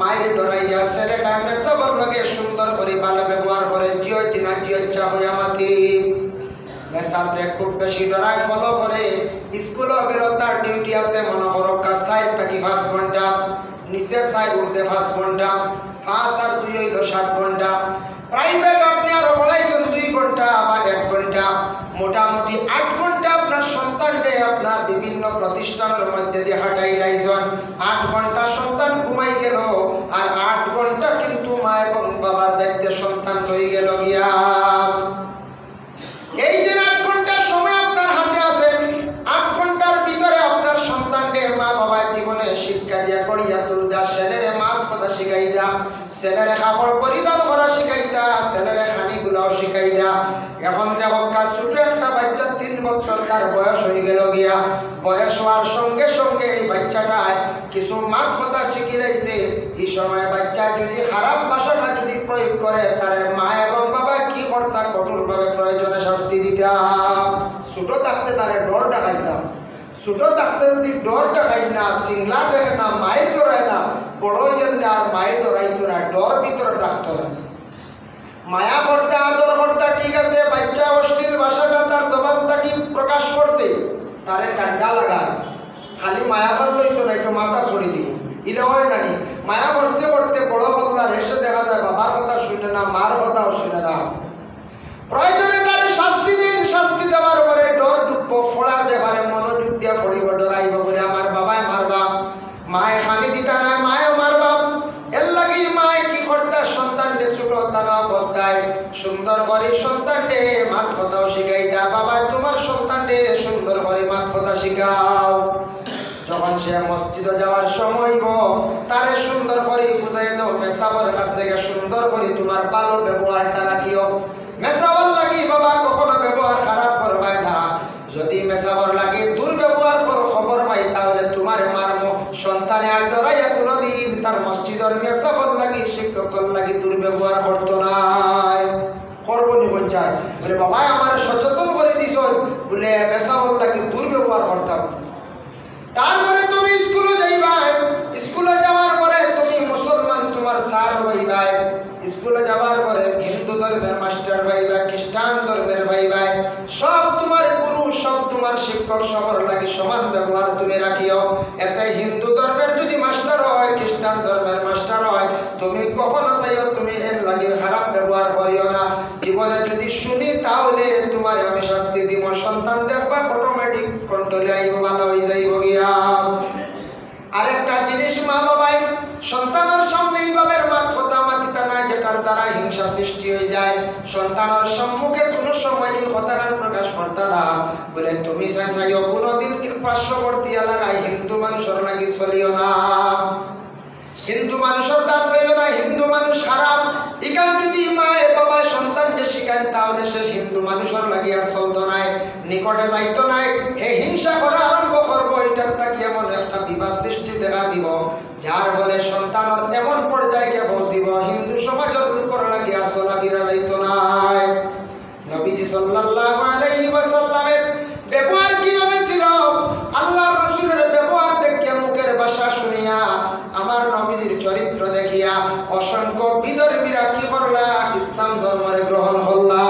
মায়ের ধরাইয়া ছেলেটা মেসাবর লগে সুন্দর করে ভালো ব্যবহার করে জিও চিনা জিও ইচ্ছা হয়ে আমাকে মেসাবরে খুব বেশি ধরায় ফলো করে। স্কুলও গেল, তার ডিউটি আছে মনে করো 4 থেকে 5 ঘন্টা, নিচে 4 উঠতে 5 ঘন্টা, 5 আর 2 হইল 7 ঘন্টা। প্রাইভেট আপনি আরো বলাইছেন 2 ঘন্টা বা 1 ঘন্টা, মোটামুটি 8 ঘন্টা আপনার সন্তানকে আপনার বিভিন্ন প্রতিষ্ঠানের মধ্যে দিয়ে হাঁটাই রাইছেন। 8 ঘন্টা সন্তান ঘুমাই গেল, আর 8 ঘন্টা কিন্তু মা এবং বাবার দায়িত্বে সন্তান রয়ে গেল গিয়া। এই যে 8 ঘন্টার সময় আপনার হাতে আছে, 8 ঘন্টার ভিতরে আপনার সন্তানকে মা বাবার জীবনে শিক্ষা দিয়া করিয়া তুলদা, ছেলেরে মার কথা শিখাইতা, ছেলেরে কাপড় পরিধান করা শিখাইতা, ছেলেরে খানিগুলাও শিখাইতা। এখন দেখো ছোট একটা বাচ্চা 3 বছর তার বয়স হয়ে গেল গিয়া। বয়স হওয়ার সঙ্গে সঙ্গে এই বাচ্চাটা কিছু মাত কথা শিখে রয়েছে। এই সময় বাচ্চা যদি খারাপ ভাষাটা যদি প্রয়োগ করে, তার মা এবং বাবা কি করতা, কঠোরভাবে প্রয়োজনে শাস্তি দিতাম। ছোট থাকতে তারে ডর দেখাইতাম। ছোট থাকতে যদি ডর দেখাই না, সিংলা দেখে না, মায়ের ডরায় না, বড় হয়ে আর মায়ের ডরাইতো না, ডর ভিতরে রাখতো না। মায়া করতে আদর করতে ঠিক আছে, বাচ্চা অশ্লীল ভাষাটা তার জবানটা কি প্রকাশ করতে তারে ডান্ডা লাগায়। খালি মায়া করলেই তো নাই তো মাথা ছড়ি দিব, এটা হয় নাকি? মায়া করতে করতে বড় বদলা হেসে দেখা যায় বাবার কথা শুনে না, মার কথাও শুনে না। প্রয়োজনে তার শাস্তি দিন, শাস্তি দেওয়ার পরে ডর ঢুকবো, ফোড়ার ব্যাপারে মনোযোগ দিয়া পড়িব, ডরাইব বলে আমার বাবায় মারবা, মায়ে খানি দিতা না, মায়েও মারবা। এর লাগি মায়ে কি করতে সন্তানকে ছোট তারা অবস্থায় সুন্দর করে সন্তানকে মাত কথাও শিখাইতা। বাবা তোমার সন্তানকে সুন্দর করে মাত কথা শিখাও। যখন সে মসজিদে যাওয়ার সময় তারে সুন্দর করে বুঝাই দাও, মেসাবর কাছ থেকে সুন্দর করে তোমার ভালো ব্যবহারটা রাখিও। মেসাবর লাগি বাবা কখনো ব্যবহার খারাপ করবে না। যদি মেসাবর লাগে দুর্ব্যবহার করো খবর পাই, তাহলে তোমার মারমো। সন্তানে আর ডরাইয়া কোনোদিন তার মসজিদের মেসাবর লাগি শিক্ষকর লাগি দুর্ব্যবহার করতো না। করবো নি বলছায় বলে বাবা আমার সচেতন করে দিস বলে মেসাবর লাগি দুর্ব্যবহার করতাম। তারপরে তুমি স্কুলে যাইবা, স্কুলে যাওয়ার পরে তুমি মুসলমান তোমার সার হইবা। স্কুলে যাওয়ার পরে হিন্দু ধর্মের সমান ব্যবহার তুমি রাখিও। এতে হিন্দু ধর্মের যদি মাস্টার হয়, খ্রিস্টান ধর্মের মাস্টার হয়, তুমি কখনো চাইও তুমি এর লাগে খারাপ ব্যবহার করিও না। জীবনে যদি শুনি তাহলে তোমার আমি শাস্তি দিব। সন্তান দেখবা অটোমেটিক কন্ট্রোলে আইব, ভালো হয়ে যাইব গিয়া। আরেকটা জিনিস, মা বাবাই সন্তানের সামনে এইভাবে কথা মাতিতা নাই যেটার দ্বারা হিংসা সৃষ্টি হয়ে যায়। সন্তানের সম্মুখে কোনো সময় এই কথাটা প্রকাশ করতে না। বলে তুমি চাইও কোনোদিন পার্শ্ববর্তী এলাকায় হিন্দু মানুষের নাকি চলিও না, হিন্দু মানুষের দাঁত লইও না, হিন্দু মানুষ খারাপ। এখান যদি মায়ে বাবা সন্তানকে শিখান তাহলে সে হিন্দু মানুষের লাগি আর চলতো নাই, নিকটে যাইতো নাই, এই হিংসা করা আরম্ভ করবো। এটার তাকে এমন একটা বিবাদ সৃষ্টি দেখা দিব যার ফলে সন্তানের এমন পর্যায়ে গিয়ে পৌঁছিব হিন্দু সমাজের লোকের লাগি আর চলাফেরা যাইতো নাই। নবীজি সাল্লাল্লাহু আলাইহি ওয়াসাল্লামের ব্যবহার কিভাবে ছিল, আল্লাহ রাসূলের ব্যবহার দেখে মুখের ভাষা শুনিয়া, আমার নবীজির চরিত্র দেখিয়া অসংখ্য বিধর্মীরা কি করলা, ইসলাম ধর্মে গ্রহণ করলা।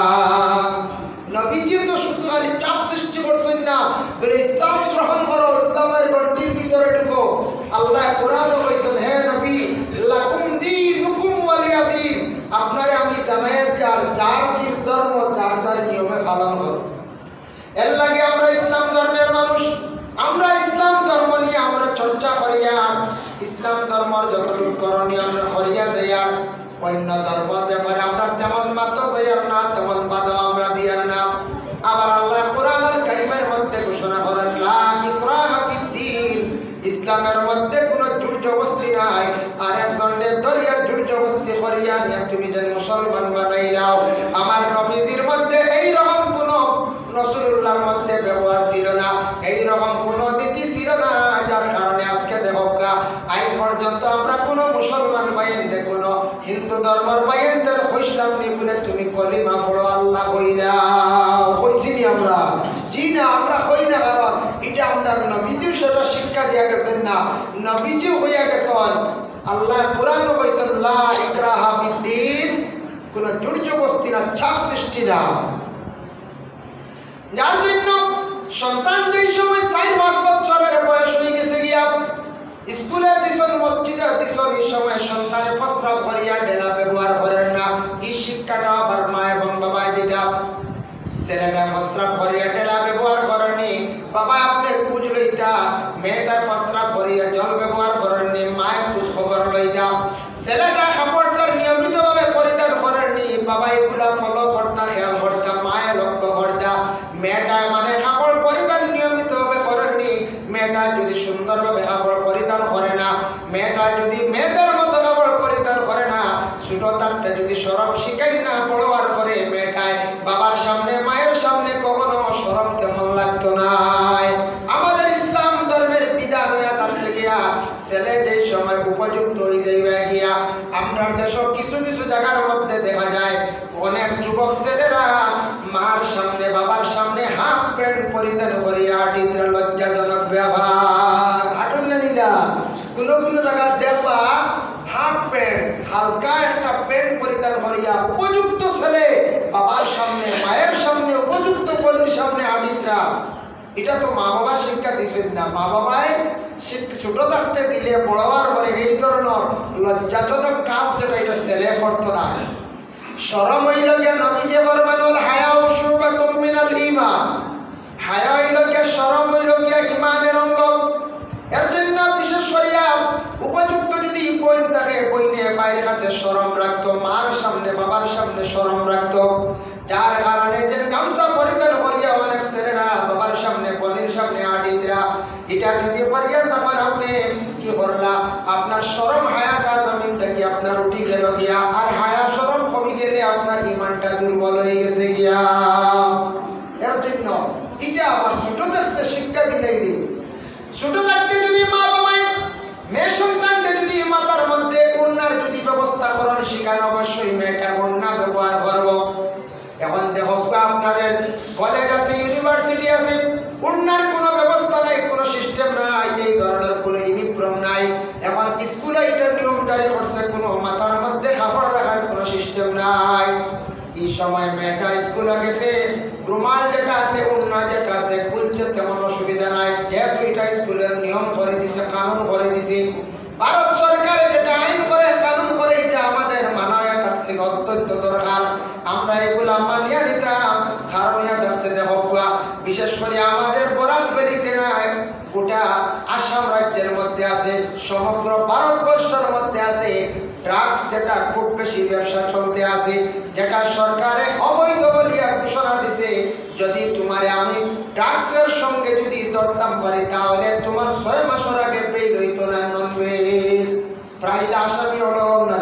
নবীজিও তো শুধু খালি চাপ সৃষ্টি করছেন না, বলে ইসলাম গ্রহণ করো, ইসলামের গণ্ডির ভিতরে ঢুকো। আল্লাহ কোরআনে কইছেন, হে নবী লাকুম দীনুকুম ওয়ালিয়া দীন, আপনারে আমি জানাই যার যার ধর্ম যার যার নিয়মে পালন করো। এর লাগে আমরা ইসলাম ধর্মের মানুষ, আমরা ইসলাম ধর্ম নিয়ে আমরা চর্চা করিয়া ইসলাম ধর্মের যতটুকু করণীয় আমরা করিয়া যাইয়া, অন্য ধর্মের ব্যাপারে আমরা তেমন মাত্র যাইয়ার না, তেমন বাধা আমরা দিয়ার না। আবার আল্লাহ কোরআনুল কারীমের মধ্যে ঘোষণা করেন, লা ইকরাহা ফিদ্দীন, ইসলামের মধ্যে কোনো জোর-জবরদস্তি নাই। আর একজনের দরিয়া জোর-জবরদস্তি করিয়া নিয়ে তুমি যেন মুসলমান বানাই নাও। আমার নবীজির মধ্যে এই রকম কোনো, রাসূলুল্লাহর মধ্যে ব্যবহার ছিল না, এই রকম কোনো নীতি ছিল না, যার কারণে আজকে দেখোকা আজ পর্যন্ত আমরা কোনো মুসলমান ভাইয়ের কোনো হিন্দু ধর্মের ভাইয়ের কইলাম নি বলে তুমি কলিমা পড়ো আল্লাহ কইলা, কইছি নি আমরা? জি না, আমরা কই না, কারণ এটা আমাদের নবীজিও সেটা শিক্ষা দিয়া গেছেন না, নবীজিও হইয়া গেছেন। আল্লাহ কোরআনে কইছেন, লা ইকরাহা ফিদ্দীন, কোনো জোর-জবরদস্তি না, চাপ সৃষ্টি না। যার জন্য সন্তান যেই সময় 4-5 বছরের বয়স হয়ে গেছে গিয়া, স্কুলে দিছন, মসজিদে দিছন, এই সময় সন্তানের প্রস্রাব করিয়া ডেলা ব্যবহার করেন না। এই শিক্ষাটা আবার মা এবং বাবাই দিতা। ছেলেটা প্রস্রাব করিয়া ডেলা ব্যবহার করেনি, বাবা আপনি খোঁজ লইতা। মেয়েটা প্রস্রাব করিয়া জল ব্যবহার করেননি, মায়ের খোঁজ খবর লইতা। ছেলেটা কাপড়টা নিয়মিতভাবে পরিধান করেননি, বাবা এগুলা ফলো করতা, খেয়াল করতা, মায়ের লক্ষ্য করতা। মেয়েটা মানে কাপড় পরিধান নিয়মিতভাবে করেননি, মেয়েটা যদি সুন্দরভাবে কাপড় পরিধান করে না, মেয়েটা যদি মেয়েদের মতো কাপড় পরিধান করে না, ছোট থাকতে যদি শরম শিখাই না, পড়ার পরে মেয়েটায় বাবার সামনে মায়ের সামনে কখনো শরম কেমন লাগতো না। আমাদের ইসলাম ধর্মের বিধান আছে গিয়া, ছেলে যেই সময় উপযুক্ত হয়ে যাইবে গিয়া, আমরা দেশে কিছু কিছু জায়গার মধ্যে দেখা যায় অনেক যুবক ছেলেরা মার সামনে বাবার সামনে হাফ প্যান্ট পরিধান করিয়া আটিত্রা লজ্জাজনক ব্যবহার হাঁটুন না নিলা। কোনো কোনো জায়গা দেখবা হাফ প্যান্ট, হালকা একটা প্যান্ট পরিধান করিয়া উপযুক্ত ছেলে বাবার সামনে মায়ের সামনে উপযুক্ত পরির সামনে আটিত্রা। এটা তো মা বাবা শিক্ষা দিচ্ছেন না, মা বাবাই ছোট থাকতে দিলে বড়বার পরে এই ধরনের লজ্জাজনক কাজ যেটা এটা ছেলে করতো না। শরম হইল কে নবীজি ফরমানুল হায়াউ শুবাতুম মিনাল ঈমান, হায়া হইল কে শরম হইল কে ঈমানের অঙ্গ। এর জন্য বিশেষ করিয়া উপযুক্ত যদি বই থাকে, বইনে মায়ের কাছে শরম রাখতো, মার সামনে বাবার সামনে শরম রাখতো। যার কারণে যে গামছা পরিধান করিয়া অনেক ছেলেরা বাবার সামনে বোনের সামনে আটিরা, এটা যদি করিয়া তখন আপনি কি করলা, আপনার শরম হায়াটা জমিন থেকে আপনার উঠি গেল গিয়া। আর হায়া শরম কমে গেলে আপনার ইমানটা দুর্বল হয়ে গেছে গিয়া। এর জন্য এটা আমার ছোট থাকতে শিক্ষা দিলেই দিন। ছোট থাকতে যদি মা বাবাই মেয়ে সন্তানকে যদি মাতার মধ্যে কন্যার যদি ব্যবস্থা করেন, সেখানে অবশ্যই মেয়েটা কন্যা ব্যবহার করবো। এখন দেখো আপনাদের কলেজ আছে, ইউনিভার্সিটি আছে, কন্যার কোনো ব্যবস্থা নাই, কোনো সিস্টেম নাই, এই ধরনের কোনো ইউনিফর্ম নাই। এখন স্কুলে এটা নিয়ম জারি করছে, কোনো মাথার মধ্যে কাপড় নিয়ম করে দিছে, কানুন করে দিছে। ভারত সরকার যেটা আইন করে, কানুন করে, এটা আমাদের মানায় কাছে অত্যন্ত দরকার। আমরা এগুলা মানিয়ে নিতাম। কারণ যাচ্ছে দেখো, বিশেষ করে আমাদের বরাকবেরিতে নাই, গোটা আসাম রাজ্যের মধ্যে আছে, সমগ্র ভারতবর্ষের মধ্যে আছে ড্রাগস, যেটা খুব বেশি ব্যবসা চলতে আছে, যেটা সরকারে অবৈধ বলিয়া ঘোষণা দিছে। যদি তোমারে আমি ড্রাগসের সঙ্গে যদি ধরতাম পারি, তাহলে তোমার 6 মাসের আগে বেইল হইতো না, নন বেইল। প্রায় আসামি হলো না,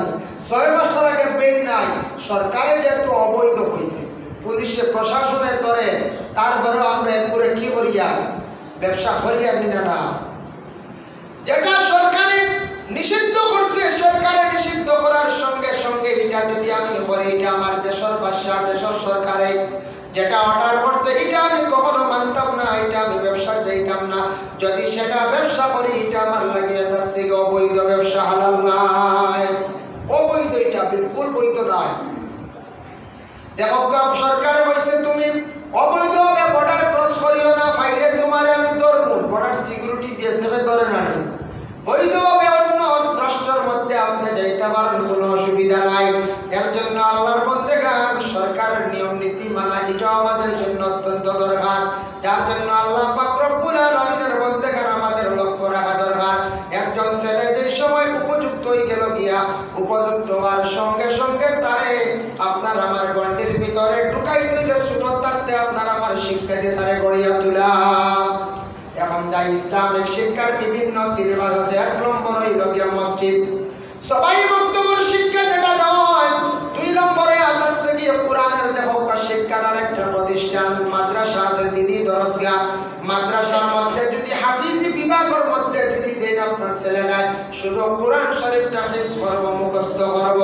6 মাসের আগে বেইল নাই। সরকারে যেহেতু অবৈধ হয়েছে, পুলিশে প্রশাসনের ধরে, তারপরে আমরা এরপরে কি করিয়া ব্যবসা করিয়া নিনা না। যেটা সরকারে নিষিদ্ধ করছে, সরকারে নিষিদ্ধ করার সঙ্গে সঙ্গে এটা যদি আমি করি, এটা আমার দেশের বাদশা, দেশের সরকারে যেটা অর্ডার করছে, এটা আমি কখনো মানতাম না, এটা আমি ব্যবসা যাইতাম না। যদি সেটা ব্যবসা করি, এটা আমার লাগিয়ে যাচ্ছে অবৈধ ব্যবসা, হালাল নাই, অবৈধ, এটা বিলকুল বৈধ নয়। দেখো, সরকার বলছে তুমি অবৈধভাবে বর্ডার ক্রস করিও না, বাইরে তোমার আমি ধরবো। বর্ডার সিকিউরিটি বিএসএফ ধরে না, বৈধভাবে অন্য রাষ্ট্রের মধ্যে আপনি যাইতে পারেন, কোনো অসুবিধা নাই। এর জন্য আল্লাহর মধ্যে সরকারের নিয়ম নীতি মানা, এটা আমাদের জন্য অত্যন্ত দরকার। যার জন্য আল্লাহ পাক রব্বুল আলামিনের মধ্যে আমাদের লক্ষ্য রাখা দরকার। একজন ছেলে যে সময় উপযুক্ত হয়ে গেল গিয়া, উপযুক্ত হওয়ার সঙ্গে সঙ্গে তারে আপনার আমার গন্ডির ভিতরে ঢুকাই দিলে, ছোট থাকতে আপনার আমার শিক্ষা দিয়ে তারে গড়িয়া তোলা। এখন যা ইসলামিক শিক্ষার বিভিন্ন সিলেবাস আছে, 1 নম্বর হইল গিয়া মসজিদ, সবাই বক্তব্যের শিক্ষা যেটা দেওয়া হয়। 2 নম্বরে আছে গিয়ে কোরআনের দেখো শিক্ষার আরেকটা প্রতিষ্ঠান, মাদ্রাসা আছে, দিনী দরসগাহ। মাদ্রাসার মধ্যে যদি হাফিজি বিভাগের মধ্যে যদি দেন আপনার ছেলেরা শুধু কোরআন শরীফটা হিফজ করব, মুখস্থ করব,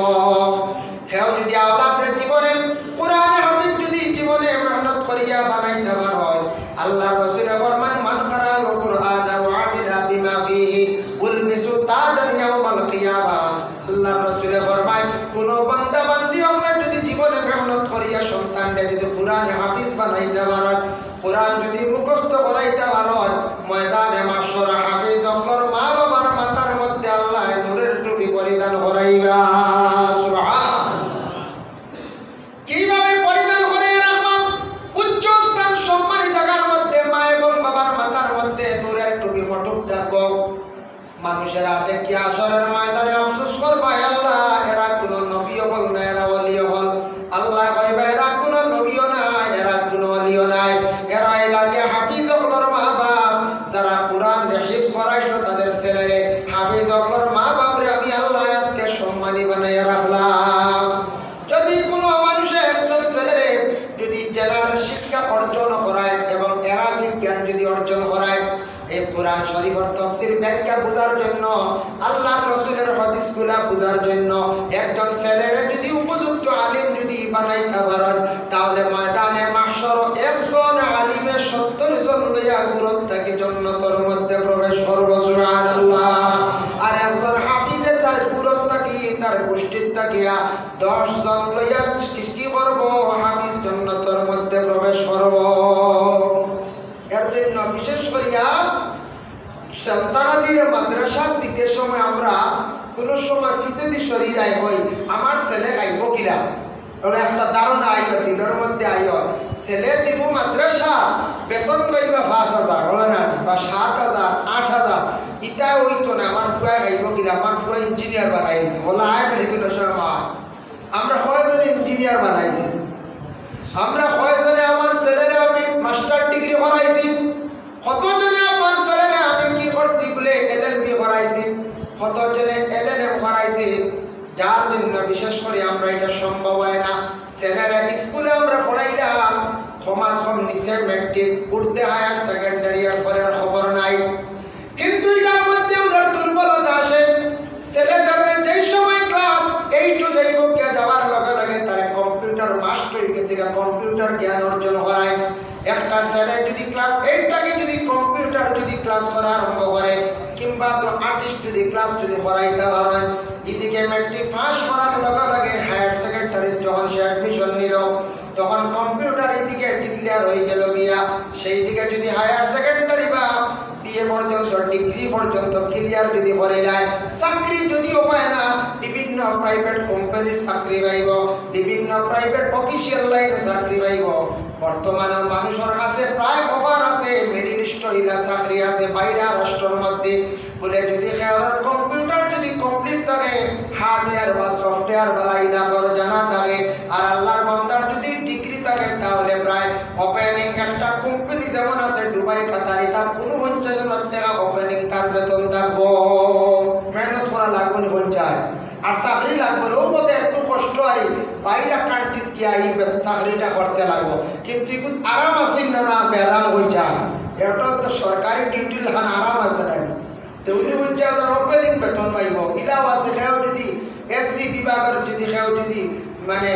কেউ যদি আওলাদের জীবনে কোরআনে হাফিজ যদি জীবনে মেহনত করিয়া বানাইতে হয়, আল্লাহ রাসূল ফরমান, মান কারাল কুরআন ওয়া আমিলা বিমা ফিহি উলবিসু তাজান ইয়াউমাল কিয়ামা। আল্লাহ রাসূল ফরমান, কোন বান্দা বান্দি আমরা যদি জীবনে মেহনত করিয়া সন্তানকে যদি কোরআন হাফিজ বানাইতে পারে, কোরআন যদি মুখস্থ করাইতে পারে, ময়দানে মাহশর হাফিজ অকলর মা বাবার মাথার মধ্যে আল্লাহ নূরের টুপি পরিধান করাইবা। সুবহানাল্লাহ। কিভাবে পরিধান করে রাখবা? উচ্চ স্থান সম্মানী জায়গার মধ্যে মা এবং বাবার মাথার মধ্যে নূরের টুপি মটক দেখো। মানুষেরা দেখি আসরের ময়দানে আফসোস করবে, আল্লাহ এরা কোন নবীও হল না, এরা ওলিও হল। আল্লাহ কইবে, এরা কোন নবীও নাই, এরা কোন ওলিও নাই, এরা লাগে হাফিজ হলর মা বাপ, যারা কোরআন হিফজ করাইছো তাদের ছেলে হাফিজ হলর মা বাপরে আমি আল্লাহ আজকে সম্মানী বানাইয়া রাখলাম। যদি কোনো মানুষের একজন ছেলে যদি জেলার শিক্ষা অর্জন করায় এবং এরাবিক জ্ঞান যদি অর্জন করায়, এই কোরআন শরীফের তাফসীর ব্যাখ্যা বোঝার জন্য, আল্লাহর রাসূলের হাদিসগুলো বোঝার জন্য একজন ছেলের যদি উপযুক্ত আলিম যদি বানাইতে পারেন, তাহলে ময়দানে মাহশর একজন আলিমের 70 জন লইয়া গুরুত্বকে জান্নাতের মধ্যে প্রবেশ করবে। সুবহানাল্লাহ। আর একজন হাফিজের তার গুরুত্বকে তার গোষ্ঠীর তাকিয়া 10 জন লইয়া কি করব, হাফিজ জান্নাতের মধ্যে প্রবেশ করব। এর জন্য বিশেষ করিয়া সন্তানাদের মাদ্রাসার দিকের সময় আমরা কোন সময় পিছেদি শরীর আই হই, আমার ছেলে আইব কিরা, ওরা একটা ধারণা আইল দিনের মধ্যে আইল, ছেলে দিব মাদ্রাসা, বেতন পাইবা 5,000 বলে না, বা 7,000 8,000, ইটা হইতো না। আমার ফুয়া আইব কিরা, আমার ফুয়া ইঞ্জিনিয়ার বানাইল বলা আয় এগুলো সময় আমরা কয়জন ইঞ্জিনিয়ার বানাইছি, আমরা কয়জনে আমার ছেলেরা আমি মাস্টার ডিগ্রি করাইছি, কতজনে আমার ছেলেরা আমি কি করছি বলে এলএলবি করাইছি, কতজনে এলএলএম করাইছি। যার জন্য বিশেষ করে আমরা এটা সম্ভব হয় না। ছেলেরা স্কুলে আমরা পড়াইলাম, সমাজ কম নিচে মেট্রিক পড়তে হায়ার সেকেন্ডারি আর পরে খবর নাই, কিন্তু এটার মধ্যে আমরা দুর্বলতা আসে। ছেলেদের যেই সময় ক্লাস 8 যাইব কে যাওয়ার লগে লগে তারা কম্পিউটার মাস্টার হয়ে গেছে, কম্পিউটার জ্ঞান অর্জন হয়। একটা ছেলে যদি ক্লাস 8 থেকে যদি কম্পিউটার যদি ক্লাস করা আরম্ভ করে, কিংবা আর্টিস্ট যদি ক্লাস যদি করাইতে পারেন, এদিকে ম্যাট্রিক পাস করার লগে লগে হায়ার সেকেন্ডারি যখন সে অ্যাডমিশন নিল, তখন কম্পিউটার এদিকে ডিক্লেয়ার হয়ে গেল গিয়া, সেই দিকে যদি হায়ার সেকেন্ডারি বা বিএ পর্যন্ত ডিগ্রি পর্যন্ত ক্লিয়ার যদি করে যায়, চাকরি যদিও পায় না, বিভিন্ন প্রাইভেট কোম্পানির চাকরি পাইব, বিভিন্ন প্রাইভেট অফিসিয়াল লাইনে চাকরি পাইব। বর্তমানে মানুষের কাছে প্রায় খবর আছে মিডিল ইস্ট ইলা চাকরি আছে বাইরে রাষ্ট্রের মধ্যে। বলে যদি কম্পিউটার যদি কমপ্লিট থাকে, হার্ডওয়্যার বা সফটওয়্যার বা ইলা করে জানা থাকে, আর আল্লাহর বান্দার যদি ডিগ্রি থাকে, তাহলে প্রায় ওপেনিং একটা কোম্পানি যেমন আছে দুবাই কাতারে, তার 49,000 টাকা ওপেনিং তার বেতন থাকবো। মেহনত করা লাগবে না পঞ্চায়েত, আর চাকরি লাগবে ওর মধ্যে একটু কষ্ট হয়, বাইরে কান্ট্রিত গিয়ে এই চাকরিটা করতে লাগবো, কিন্তু এখন আরাম আছে না বেরাম হয়ে যায়। এটা তো সরকারি ডিউটি লেখান আরাম আছে না, উনি বলছে ওপেনিং বেতন পাইব। ইলাও আছে কেউ যদি এসসি বিভাগের যদি কেউ যদি মানে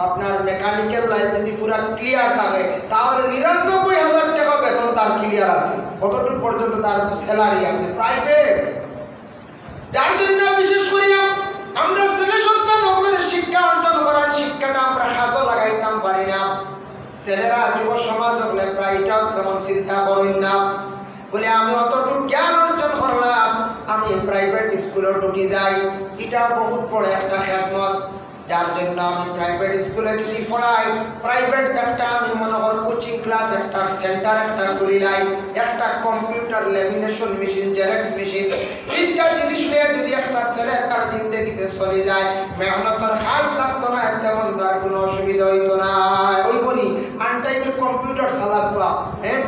আপনার মেকানিক্যাল লাইন যদি পুরা ক্লিয়ার থাকে, তাহলে 99,000 টাকা বেতন তার ক্লিয়ার আছে, কতটুকু পর্যন্ত তার স্যালারি আছে প্রাইভেট। যার জন্য বিশেষ করে আমরা ছেলে সন্তান আপনাদের শিক্ষা অর্জন করার শিক্ষাটা আমরা কাজে লাগাইতাম পারি না। ছেলেরা যুব সমাজ হলে প্রায় এটাও তেমন চিন্তা করেন না, বলে আমি অতটুকু জ্ঞান অর্জন করলাম, আমি প্রাইভেট স্কুলে ঢুকে যাই, এটা বহুত বড় একটা খেদমত। যার জন্য আমি প্রাইভেট স্কুলে যদি পড়াই, প্রাইভেট একটা আমি মনে করি কোচিং ক্লাস একটা সেন্টার একটা করিলাই, একটা computer lamination machine, xerox machine, তিনটা জিনিস নিয়ে যদি একটা ছেলে তার জিন্দগিতে চলে যায়, মেহনতের হাত লাগতো না, তেমন তার কোনো অসুবিধা হইতো না। ওই বলি আনটাইমে কম্পিউটার চালাবা,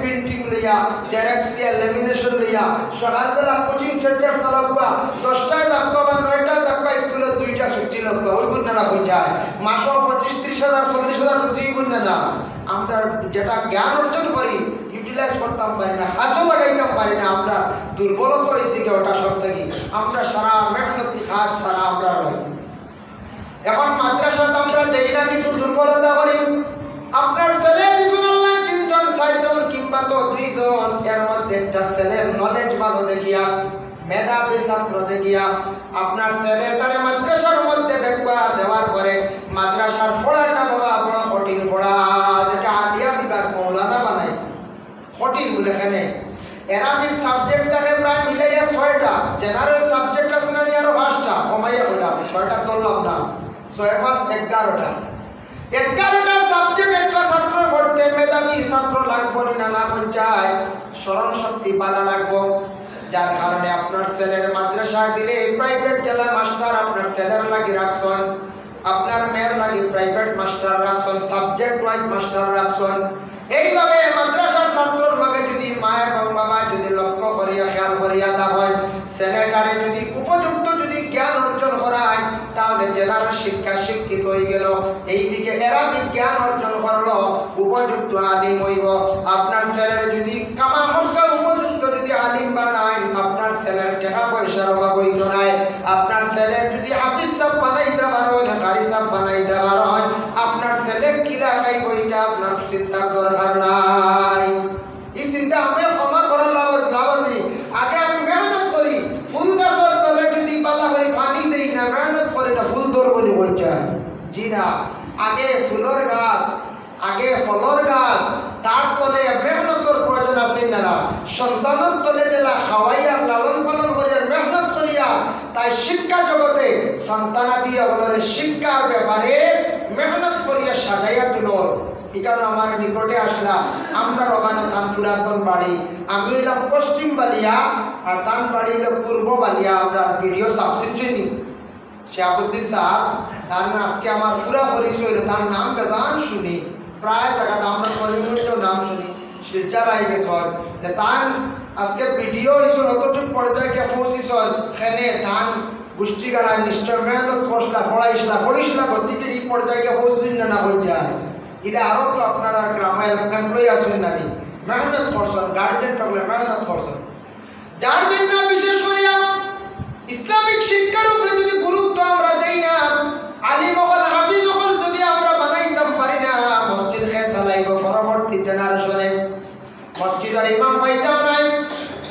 প্রিন্টিং লইয়া, জেরক্স দিয়া, ল্যামিনেশন লইয়া, সকালবেলা কোচিং সেন্টার চালাবা, 10টায় যাবা বা 9টায় যাবা, স্কুলে 2টা ছুটি লাগবা, ওই বন্যারা হয়ে যায়। মাসও 25-30,000 40,000 বুঝেই বন্যা না। আমরা যেটা জ্ঞান অর্জন করি ইউটিলাইজ করতাম পারি না, হাতও লাগাইতাম পারি না, আমরা দুর্বলতা হয়েছে কি ওটা সব থেকে আমরা সারা মেহনতি কাজ সারা আমরা রই। এখন মাদ্রাসাতে আমরা দেই না কিছু দুর্বলতা করি, আপনার ছেলে কিছু আল্লাহ 3জন 4জন কিংবা তো 2জন, এর মধ্যে একটা ছেলের নলেজ ভালো দেখিয়া, মেধাবী ছাত্র দেখিয়া আপনার ছেলেটারে মাদ্রাসার মধ্যে দেখবা, দেওয়ার পরে মাদ্রাসার পড়াটা বাবা বড় কঠিন পড়া, যেটা আলিয়া বিভাগ মৌলানা বানাই কঠিন বলে। এখানে এরাবিক সাবজেক্ট থাকে প্রায় মিলাইয়া 6টা, জেনারেল সাবজেক্ট আছে না আরো 5টা, কমাইয়া বললাম 6টা ধরলাম না, 6 5 11টা। 11টা সাবজেক্ট একটা ছাত্র পড়তে মেধাবী ছাত্র লাগবো না, না পঞ্চায় স্মরণ শক্তি পালা লাগবো। যার কারণে আপনার ছেলের মাদ্রাসা দিলে প্রাইভেট জেলা মাস্টার আপনার ছেলের লাগি রাখছেন, আপনার মেয়ের লাগি প্রাইভেট মাস্টার রাখছেন, সাবজেক্ট ওয়াইজ মাস্টার রাখছেন। এইভাবে মাদ্রাসার ছাত্রর লগে যদি মা এবং বাবা যদি লক্ষ্য করিয়া খেয়াল করিয়া তা হয়, ছেলেটারে যদি উপযুক্ত যদি জ্ঞান অর্জন করায়, তাহলে জেলার শিক্ষা শিক্ষিত হয়ে গেল, এইদিকে এরা বিজ্ঞান অর্জন করলো, উপযুক্ত আলিম হইব। আপনার ছেলের যদি কামা হস্কা উপযুক্ত যদি আলিম বানায়, আপনার ছেলের টাকা পয়সার অভাব হইত নাই। আপনার ছেলে যদি হাফিজ সাহেব বানাইতে পারো, কারি সাহেব বানাইতে পারো, আপনার ছেলে কিরা খাই বইটা আপনার চিন্তা দরকার নাই। এই চিন্তা আমি ক্ষমা করার লাভ আছে। আগে আমি মেহনত করি, ফুল গাছের তলে যদি পালা করে পানি দেই না, মেহনত করে না, ফুল ধরবো নি বলছে জি না। আগে ফুলের গাছ, আগে ফলের গাছ, তার তলে মেহনতের প্রয়োজন আছে না। সন্তানের তলে জেলা খাওয়াইয়া লালন পালন করিয়া মেহনত করিয়া, তাই শিক্ষা জগতে সন্তানাদি অবলরে শিক্ষার ব্যাপারে মেহনত করিয়া সাজাইয়া তুল। এখানে আমার নিকটে আসলা, আমরা ওখানে তার পুরাতন বাড়ি, আমি এলাম পশ্চিম বালিয়া, আর তার বাড়ি হলো পূর্ব বালিয়া। আমরা ভিডিও সাবসিডি শিয়াবুদ্দিন সাহেব, তার আজকে আমার পুরা পরিচয়, তার নাম বেজান শুনি, প্রায় জায়গাতে আমরা কলিমুল্য নাম শুনি, শিলচার আই গেছ, তার আজকে ভিডিও হয়েছে অতটুক পর্যায়ে পৌঁছিস, এখানে তার গোষ্ঠী গাড়ায় নিশ্চয় মেহনত করছিলা, পড়াইছিলা গতিতে এই পর্যায়ে পৌঁছুন না হয়ে যায়। এটা আরো তো আপনারা গ্রামের এমপ্লয়ি আছেন নাকি, মেহনত করছেন, গার্জেন থাকলে মেহনত করছেন। যার জন্য বিশেষ করে ইসলামিক শিক্ষার উপরে যদি গুরুত্ব আমরা দেই না, আলিম হল হাফিজ হল যদি আমরা বানাইতাম পারি না, মসজিদ খেয়ে চালাইব পরবর্তী জেনারেশনে। মসজিদের ইমাম পাইতাম নাই,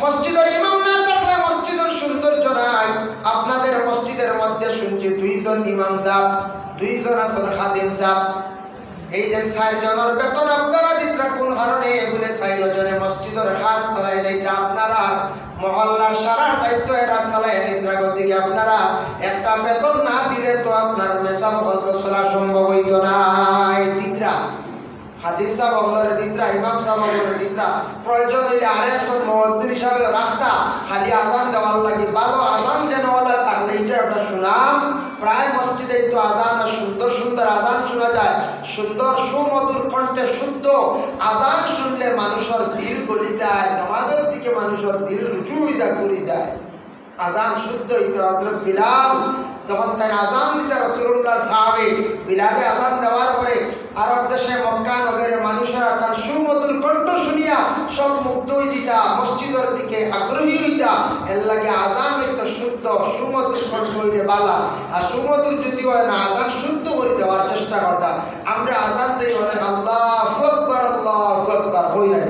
মসজিদের ইমাম না থাকলে মসজিদের সৌন্দর্য নাই। আপনাদের মসজিদের মধ্যে শুনছি 2জন ইমাম সাহেব, 2জন আছেন খাদিম সাহেব। এই যে 4 জনের বেতন আপনারা দিতরা কোন কারণে বলে 4 জনে মসজিদ মসজিদের খাস চালাই এটা আপনারা মহল্লার সারা দায়িত্ব এরা চালাই নিদ্রাগতি আপনারা একটা বেতন না দিলে তো আপনার মেসাম বন্ধ চলা সম্ভব হইত না। দিকরা হাদিম সাহেব বললেন দিকরা, ইমাম সাহেব বললেন দিকরা, প্রয়োজন হইলে আরেকজন মুয়াজ্জিন হিসাবে রাখতা, খালি আজান দেওয়ার লাগে ভালো আজান যেন ওলা থাকলে এটা একটা সুনাম। প্রায় মসজিদে তো আজান সুন্দর সুন্দর আজান শোনা যায়, সুন্দর সুমধুর কণ্ঠে শুদ্ধ আজান শুনলে মানুষের দিল গলি যায়, নামাজের দিকে মানুষের দিল রুজু করি যায়। আজান শুদ্ধ হইতো। হযরত বিলাল যখন তার আজান দিতে রাসূলুল্লাহ সাহাবী বিলালে আজান দেওয়ার পরে আরব দেশে মক্কা নগরের মানুষেরা তার সুমধুর কণ্ঠ শুনিয়া সব মুগ্ধ হইতা, মসজিদের দিকে আগ্রহী হইতা। এর লাগে আজান হইতো শুদ্ধ সুমধুর কণ্ঠ হইতে বালা, আর সুমধুর যদি হয় না আজান শুদ্ধ করে দেওয়ার চেষ্টা করতাম। আমরা আজান দিই অনেক আল্লাহু আকবার হই নাই,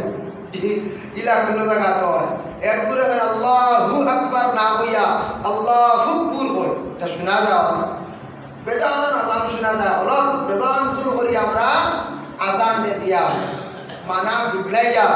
ইলা কোন জায়গা তো হয় একগুলো আল্লাহু আকবার না হইয়া আল্লাহু আকবার হয়, এটা শোনা যায় না। বেজান আজান শোনা যায়, বেজান শুরু করি আমরা আজান দিয়া মানা বিগলাইয়া